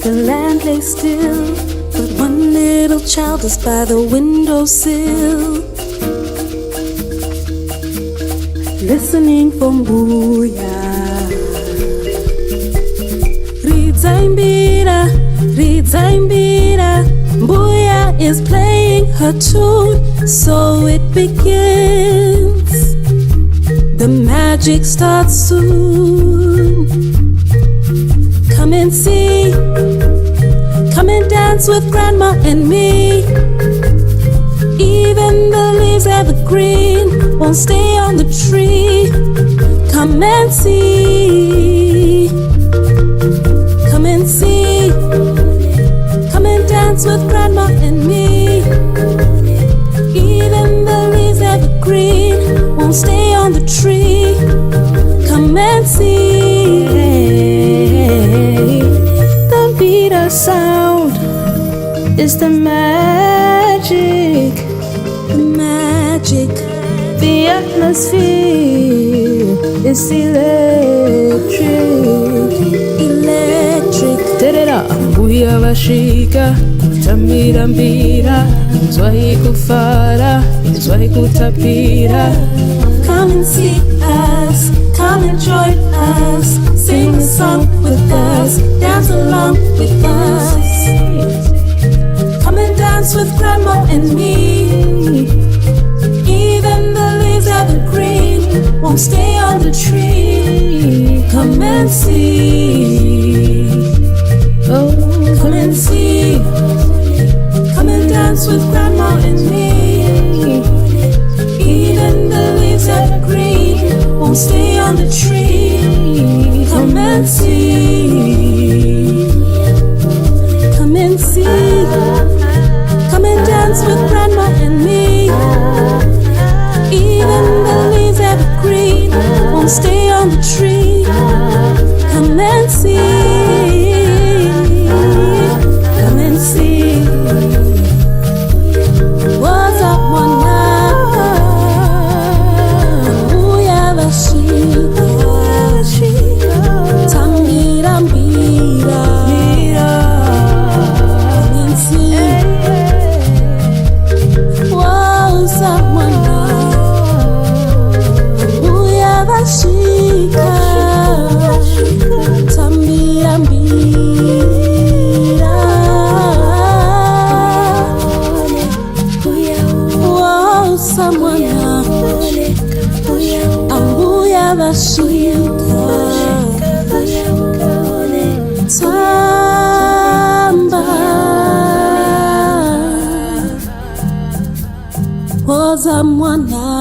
The land lay still, but one little child is by the windowsill, listening for Mbuya. Ridza mbira, Mbuya is playing her tune, so it begins. The magic starts soon. Come and see, come and dance with Grandma and me. Even the leaves evergreen won't stay on the tree. Come and see, come and see, come and dance with Grandma and me. Even the leaves evergreen won't stay on the tree. Come and see. The mbira sound is the magic, the magic. The atmosphere is electric, electric. Mbuya vashika, tamira mbira, inzwai kufara, inzwai kutapira. Come and see us, come and join us, sing a song with us, dance along with us. Come and dance with Grandma and me. Even the leaves evergreen won't stay on the tree. Come and see, oh, come and see. Come and dance with Grandma and me. Even the leaves evergreen won't stay on the tree. Come and see, come and see. Come and dance with Grandma and me. Even the leaves evergreen won't stay on the tree. Come and see, come and see. What's up, one night? Mbuya vashika, tambira mbira. Come and see. What's up, one night? Mbuya vashika, tambira mbira. Whoa, someone Mbuya vashika, tamba. Woza mwana